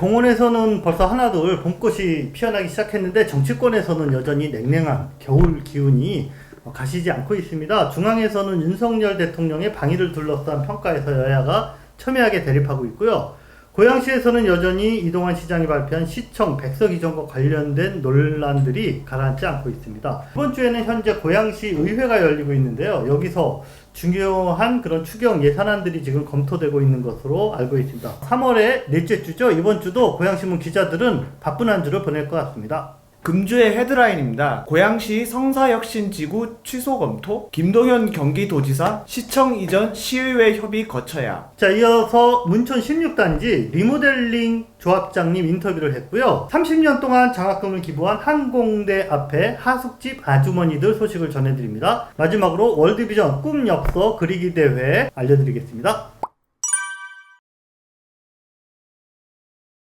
공원에서는 벌써 하나둘 봄꽃이 피어나기 시작했는데 정치권에서는 여전히 냉랭한 겨울 기운이 가시지 않고 있습니다. 중앙에서는 윤석열 대통령의 방위를 둘러싼 평가에서 여야가 첨예하게 대립하고 있고요. 고양시에서는 여전히 이동환 시장이 발표한 시청 백석 이전과 관련된 논란들이 가라앉지 않고 있습니다. 이번 주에는 현재 고양시 의회가 열리고 있는데요. 여기서 중요한 그런 추경 예산안들이 지금 검토되고 있는 것으로 알고 있습니다. 3월의 넷째 주죠. 이번 주도 고양신문 기자들은 바쁜 한 주를 보낼 것 같습니다. 금주의 헤드라인입니다. 고양시 성사혁신지구 취소 검토, 김동연 경기도지사 시청 이전 시의회 협의 거쳐야. 자, 이어서 문천 16단지 리모델링 조합장님 인터뷰를 했고요. 30년 동안 장학금을 기부한 한공대 앞에 하숙집 아주머니들 소식을 전해드립니다. 마지막으로 월드비전 꿈 엽서 그리기 대회 알려드리겠습니다.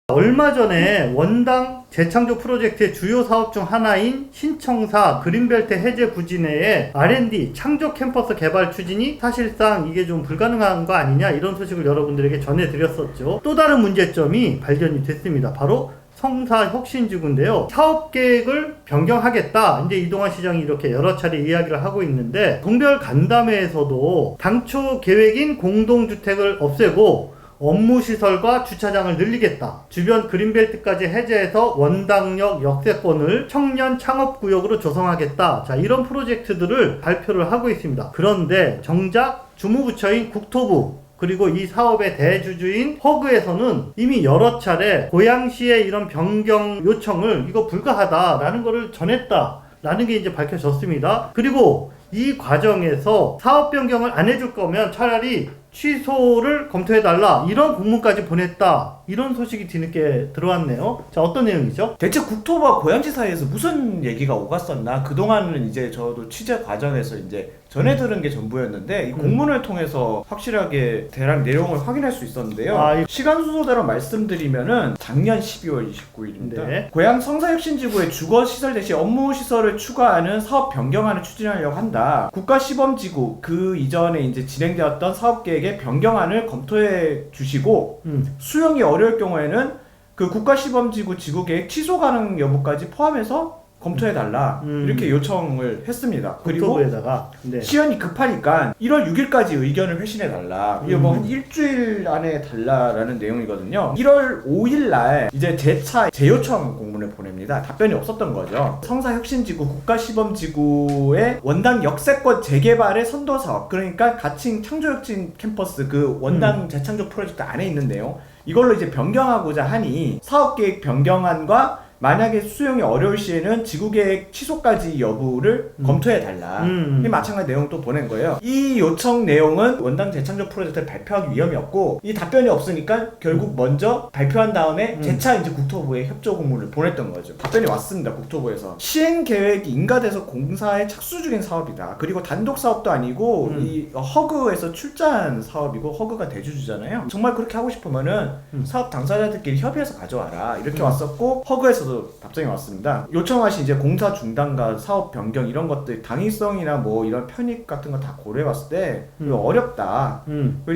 얼마 전에 원당 재창조 프로젝트의 주요 사업 중 하나인 신청사 그린벨트 해제 부지 내에 R&D 창조 캠퍼스 개발 추진이 사실상 이게 좀 불가능한 거 아니냐 이런 소식을 여러분들에게 전해드렸었죠. 또 다른 문제점이 발견이 됐습니다. 바로 성사혁신지구인데요. 사업계획을 변경하겠다. 이제 이동환 시장이 이렇게 여러 차례 이야기를 하고 있는데 동별 간담회에서도 당초 계획인 공동주택을 없애고 업무시설과 주차장을 늘리겠다. 주변 그린벨트까지 해제해서 원당역 역세권을 청년 창업구역으로 조성하겠다. 자, 이런 프로젝트들을 발표를 하고 있습니다. 그런데 정작 주무부처인 국토부 그리고 이 사업의 대주주인 허그에서는 이미 여러 차례 고양시의 이런 변경 요청을 이거 불가하다라는 거를 전했다라는 게 이제 밝혀졌습니다. 그리고 이 과정에서 사업 변경을 안 해줄 거면 차라리 취소를 검토해달라 이런 공문까지 보냈다 이런 소식이 뒤늦게 들어왔네요. 자, 어떤 내용이죠? 대체 국토부와 고양시 사이에서 무슨 얘기가 오갔었나? 그동안은 이제 저도 취재 과정에서 이제 전해들은 게 전부였는데 이 공문을 통해서 확실하게 대략 내용을 확인할 수 있었는데요. 시간 순서대로 말씀드리면은 작년 12월 29일입니다. 네. 고양 성사혁신지구의 주거시설 대신 업무시설을 추가하는 사업 변경안을 추진하려고 한다. 국가시범지구 그 이전에 이제 진행되었던 사업계획의 변경안을 검토해 주시고 수용이 어려울 경우에는 그 국가시범지구 지구계획 취소 가능 여부까지 포함해서 검토해달라 이렇게 요청을 했습니다. 그리고 국토부에다가 시연이 급하니까 1월 6일까지 의견을 회신해달라. 이게 뭐 한 일주일 안에 달라라는 내용이거든요. 1월 5일날 이제 재차 재요청 공문을 보냅니다. 답변이 없었던 거죠. 성사혁신지구 국가시범지구의 원당 역세권 재개발의 선도사업, 그러니까 가칭 창조혁신 캠퍼스 그 원당 재창조 프로젝트 안에 있는 내용, 이걸로 이제 변경하고자 하니 사업계획 변경안과 만약에 수용이 어려울 시에는 지구계획 취소까지 여부를 검토해달라. 이 마찬가지 내용 또 보낸 거예요. 이 요청 내용은 원당 재창조 프로젝트를 발표하기 위험이 없고 이 답변이 없으니까 결국 먼저 발표한 다음에 재차 이제 국토부에 협조 공문을 보냈던 거죠. 답변이 왔습니다. 국토부에서 시행계획이 인가돼서 공사에 착수 중인 사업이다. 그리고 단독 사업도 아니고 이 허그에서 출자한 사업이고 허그가 대주주잖아요. 정말 그렇게 하고 싶으면은 사업 당사자들끼리 협의해서 가져와라 이렇게 왔었고, 허그에서 답장이 왔습니다. 요청하신 이제 공사 중단과 사업 변경 이런 것들 당위성이나 뭐 이런 편익 같은 거 다 고려해봤을 때 어렵다.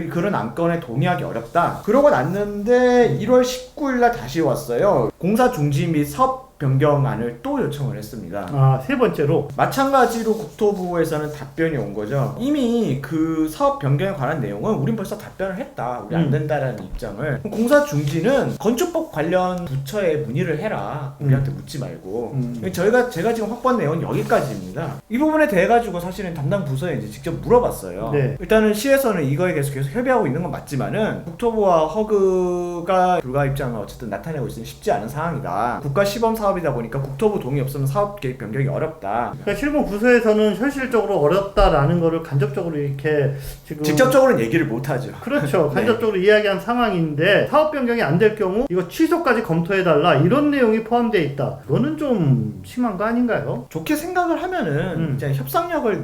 그런 안건에 동의하기 어렵다. 그러고 났는데 1월 19일날 다시 왔어요. 공사 중지 및 사업 변경안을 또 요청을 했습니다. 아, 세 번째로 마찬가지로 국토부에서는 답변이 온 거죠. 이미 그 사업 변경에 관한 내용은 우린 벌써 답변을 했다. 우리 안 된다라는 입장을. 공사 중지는 건축법 관련 부처에 문의를 해라. 우리한테 묻지 말고. 제가 지금 확보한 내용은 여기까지입니다. 이 부분에 대해 가지고 사실은 담당 부서에 이제 직접 물어봤어요. 네. 일단은 시에서는 이거에 대해서 계속 협의하고 있는 건 맞지만은 국토부와 허그가 불가 입장을 어쨌든 나타내고 있으니 쉽지 않은 상황이다. 국가 시범 사업이다 보니까 국토부 동의 없으면 사업 계획 변경이 어렵다. 그러니까 실무 부서에서는 현실적으로 어렵다라는 거를 간접적으로 이렇게 지금 직접적으로는 얘기를 못 하죠. 그렇죠. 간접적으로 이야기한 상황인데 사업 변경이 안 될 경우 이거 취소까지 검토해달라 이런 내용이 포함되어 있다. 그거는 좀 심한 거 아닌가요? 좋게 생각을 하면은 이제 협상력을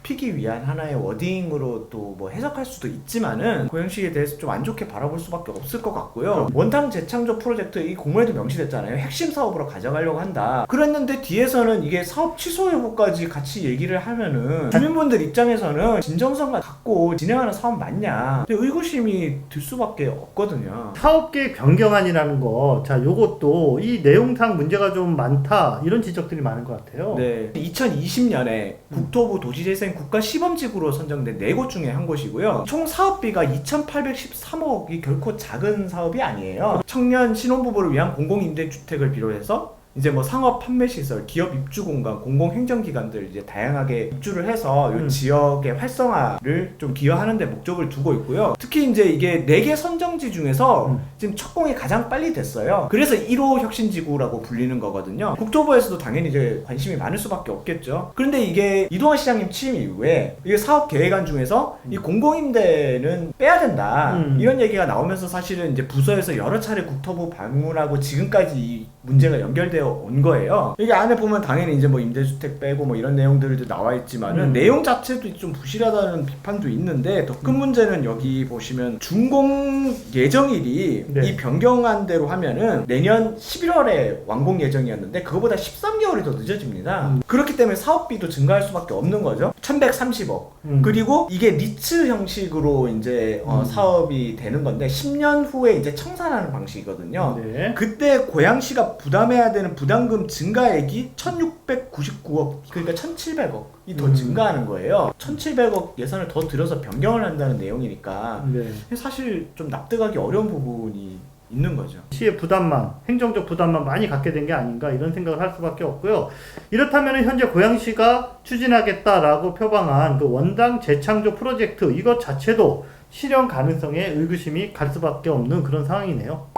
좁히기 위한 하나의 워딩으로 또 뭐 해석할 수도 있지만은 고양시에 대해서 좀 안 좋게 바라볼 수밖에 없을 것 같고요. 원당 재창조 프로젝트 이 공문에도 명시됐잖아요. 핵심 사업으로 가져가려고 한다. 그랬는데 뒤에서는 이게 사업 취소 여부까지 같이 얘기를 하면은 주민분들 입장에서는 진정성을 갖고 진행하는 사업 맞냐? 근데 의구심이 들 수밖에 없거든요. 사업계획 변경안이라는 거, 자, 요것도 이 내용상 문제가 좀 많다, 이런 지적들이 많은 것 같아요. 네, 2020년에 국토부 도시재생 국가시범지구로 선정된 4곳 중에 한 곳이고요. 총 사업비가 2,813억이 결코 작은 사업이 아니에요. 청년 신혼부부를 위한 공공임대주택을 비롯해서 이제 뭐 상업 판매시설, 기업 입주공간, 공공행정기관들 이제 다양하게 입주를 해서 이 지역의 활성화를 좀 기여하는 데 목적을 두고 있고요. 특히 이제 이게 4개 선정지 중에서 지금 착공이 가장 빨리 됐어요. 그래서 1호 혁신지구라고 불리는 거거든요. 국토부에서도 당연히 이제 관심이 많을 수밖에 없겠죠. 그런데 이게 이동환 시장님 취임 이후에 이게 사업 계획안 중에서 이 공공임대는 빼야 된다. 이런 얘기가 나오면서 사실은 이제 부서에서 여러 차례 국토부 방문하고 지금까지 이 문제가 연결되어 온 거예요. 여기 안에 보면 당연히 이제 뭐 임대주택 빼고 뭐 이런 내용들도 나와 있지만은 내용 자체도 좀 부실하다는 비판도 있는데 더 큰 문제는 여기 보시면 준공 예정일이 네. 이 변경안대로 하면은 내년 11월에 완공 예정이었는데 그거보다 13개월이 더 늦어집니다. 그렇기 때문에 사업비도 증가할 수밖에 없는 거죠. 1130억. 그리고 이게 리츠 형식으로 이제 사업이 되는 건데 10년 후에 이제 청산하는 방식이거든요. 네. 그때 고양시가 부담해야 되는 부담금 증가액이 1699억, 그러니까 1700억이 더 증가하는 거예요. 1700억 예산을 더 들여서 변경을 한다는 내용이니까 네. 사실 좀 납득하기 어려운 부분이 있는 거죠. 시의 부담만, 행정적 부담만 많이 갖게 된 게 아닌가, 이런 생각을 할 수밖에 없고요. 이렇다면 현재 고양시가 추진하겠다라고 표방한 그 원당 재창조 프로젝트, 이것 자체도 실현 가능성에 의구심이 갈 수밖에 없는 그런 상황이네요.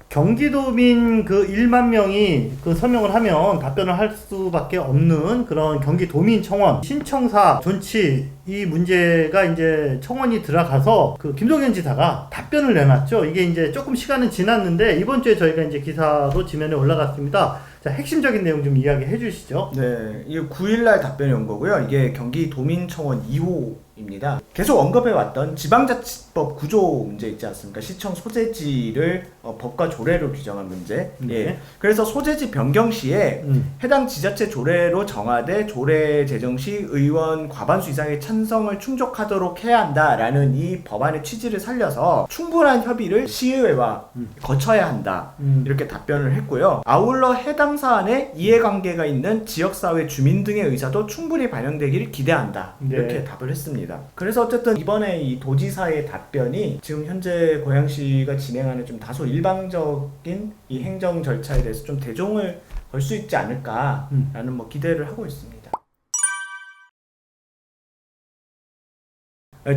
경기도민 그 1만 명이 그 서명을 하면 답변을 할 수밖에 없는 그런 경기도민 청원 신청사 존치, 이 문제가 이제 청원이 들어가서 그 김동연 지사가 답변을 내놨죠. 이게 이제 조금 시간은 지났는데 이번 주에 저희가 이제 기사로 지면에 올라갔습니다. 자, 핵심적인 내용 좀 이야기해 주시죠. 네, 이게 9일날 답변이 온 거고요. 이게 경기도민청원 2호입니다. 계속 언급해왔던 지방자치법 구조 문제 있지 않습니까? 시청 소재지를 법과 조례로 규정한 문제. 예. 그래서 소재지 변경 시에 해당 지자체 조례로 정하되 조례 제정 시 의원 과반수 이상의 찬성을 충족하도록 해야 한다라는 이 법안의 취지를 살려서 충분한 협의를 시의회와 거쳐야 한다. 이렇게 답변을 했고요. 아울러 해당 사안에 이해관계가 있는 지역사회 주민 등의 의사도 충분히 반영되기를 기대한다. 이렇게 네. 답을 했습니다. 그래서 어쨌든 이번에 이 도지사의 답변이 지금 현재 고양시가 진행하는 좀 다소 일방적인 이 행정 절차에 대해서 좀 대종을 걸 수 있지 않을까라는 뭐 기대를 하고 있습니다.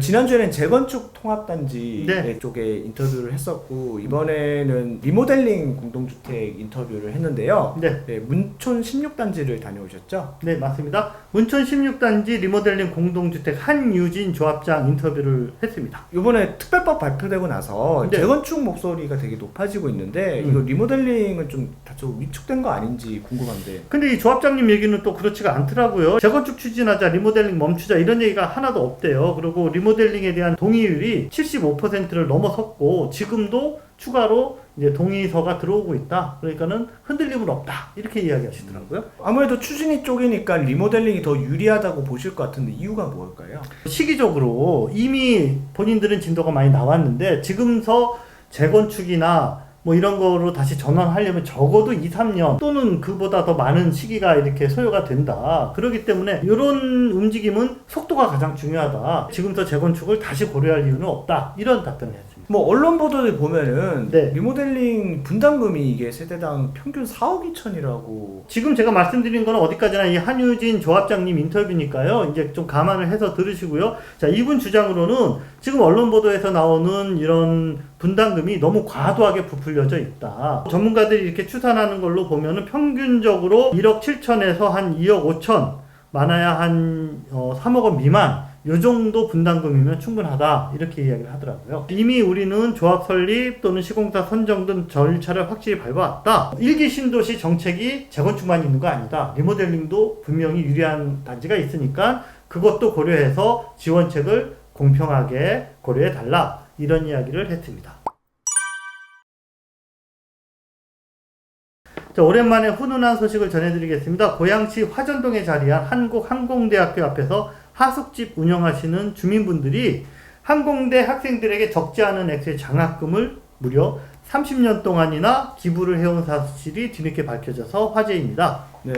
지난주에는 재건축 통합단지 네. 쪽에 인터뷰를 했었고 이번에는 리모델링 공동주택 인터뷰를 했는데요. 네. 네, 문촌 16단지를 다녀오셨죠? 네, 맞습니다. 문촌 16단지 리모델링 공동주택 한유진 조합장 인터뷰를 했습니다. 이번에 특별법 발표되고 나서 네. 재건축 목소리가 되게 높아지고 있는데 이거 리모델링은 좀 다소 위축된 거 아닌지 궁금한데. 근데 이 조합장님 얘기는 또 그렇지가 않더라고요. 재건축 추진하자, 리모델링 멈추자, 이런 얘기가 하나도 없대요. 그리고 리모델링에 대한 동의율이 75%를 넘어섰고 지금도 추가로 이제 동의서가 들어오고 있다. 그러니까는 흔들림은 없다. 이렇게 이야기하시더라고요. 아무래도 추진이 쪽이니까 리모델링이 더 유리하다고 보실 것 같은데 이유가 뭘까요? 시기적으로 이미 본인들은 진도가 많이 나왔는데 지금서 재건축이나 뭐 이런 거로 다시 전환하려면 적어도 2, 3년 또는 그보다 더 많은 시기가 이렇게 소요가 된다. 그렇기 때문에 이런 움직임은 속도가 가장 중요하다. 지금부터 재건축을 다시 고려할 이유는 없다. 이런 답변을 했습니다. 뭐 언론 보도를 보면은 네. 리모델링 분담금이 이게 세대당 평균 4억 2천이라고. 지금 제가 말씀드린 거는 어디까지나 이 한유진 조합장님 인터뷰니까요. 이제 좀 감안을 해서 들으시고요. 자, 이분 주장으로는 지금 언론 보도에서 나오는 이런 분담금이 너무 과도하게 부풀려져 있다. 전문가들이 이렇게 추산하는 걸로 보면은 평균적으로 1억 7천에서 한 2억 5천, 많아야 한 3억 원 미만, 요 정도 분담금이면 충분하다 이렇게 이야기를 하더라고요. 이미 우리는 조합 설립 또는 시공사 선정 등 절차를 확실히 밟아왔다. 1기 신도시 정책이 재건축만 있는 거 아니다. 리모델링도 분명히 유리한 단지가 있으니까 그것도 고려해서 지원책을 공평하게 고려해 달라 이런 이야기를 했습니다. 자, 오랜만에 훈훈한 소식을 전해드리겠습니다. 고양시 화전동에 자리한 한국항공대학교 앞에서 하숙집 운영하시는 주민분들이 항공대 학생들에게 적지 않은 액수의 장학금을 무려 30년 동안이나 기부를 해온 사실이 뒤늦게 밝혀져서 화제입니다. 네.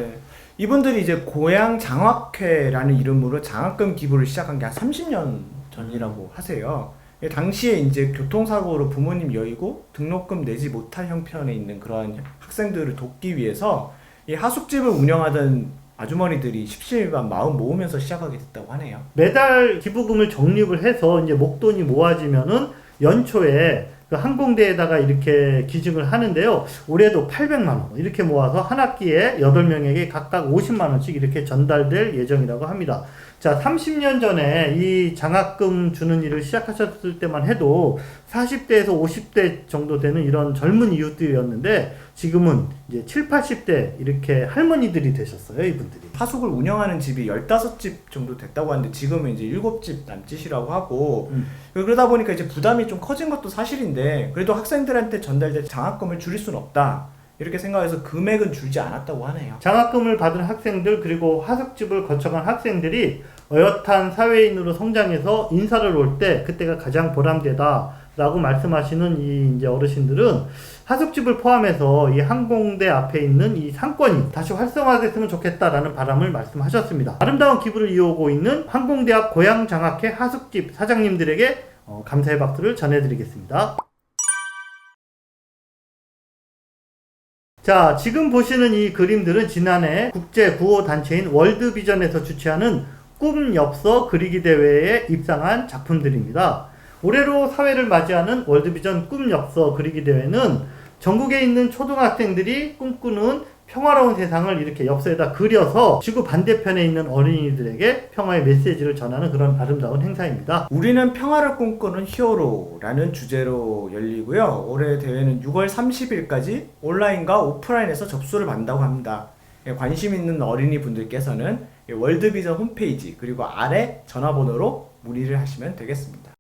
이분들이 이제 고향 장학회라는 이름으로 장학금 기부를 시작한 게 한 30년 전이라고 하세요. 당시에 이제 교통사고로 부모님 여의고 등록금 내지 못할 형편에 있는 그러한 학생들을 돕기 위해서 이 하숙집을 운영하던 아주머니들이 십시일반 마음 모으면서 시작하게 됐다고 하네요. 매달 기부금을 적립을 해서 이제 목돈이 모아지면은 연초에 그 항공대에다가 이렇게 기증을 하는데요. 올해도 800만 원 이렇게 모아서 한 학기에 8명에게 각각 50만 원씩 이렇게 전달될 예정이라고 합니다. 자, 30년 전에 이 장학금 주는 일을 시작하셨을 때만 해도 40대에서 50대 정도 되는 이런 젊은 이웃들이었는데 지금은 이제 7, 80대 이렇게 할머니들이 되셨어요, 이분들이. 하숙을 운영하는 집이 15집 정도 됐다고 하는데 지금은 이제 7집 남짓이라고 하고 그러다 보니까 이제 부담이 좀 커진 것도 사실인데 그래도 학생들한테 전달될 장학금을 줄일 수는 없다. 이렇게 생각해서 금액은 줄지 않았다고 하네요. 장학금을 받은 학생들 그리고 하숙집을 거쳐간 학생들이 어엿한 사회인으로 성장해서 인사를 올 때 그때가 가장 보람되다라고 말씀하시는 이 이제 어르신들은 하숙집을 포함해서 이 항공대 앞에 있는 이 상권이 다시 활성화됐으면 좋겠다라는 바람을 말씀하셨습니다. 아름다운 기부를 이어오고 있는 항공대 앞 고향장학회 하숙집 사장님들에게 감사의 박수를 전해드리겠습니다. 자, 지금 보시는 이 그림들은 지난해 국제 구호 단체인 월드비전에서 주최하는 꿈 엽서 그리기 대회에 입상한 작품들입니다. 올해로 사회를 맞이하는 월드비전 꿈 엽서 그리기 대회는 전국에 있는 초등학생들이 꿈꾸는 평화로운 세상을 이렇게 엽서에다 그려서 지구 반대편에 있는 어린이들에게 평화의 메시지를 전하는 그런 아름다운 행사입니다. 우리는 평화를 꿈꾸는 히어로라는 주제로 열리고요. 올해 대회는 6월 30일까지 온라인과 오프라인에서 접수를 받는다고 합니다. 관심 있는 어린이 분들께서는 월드비전 홈페이지 그리고 아래 전화번호로 문의를 하시면 되겠습니다.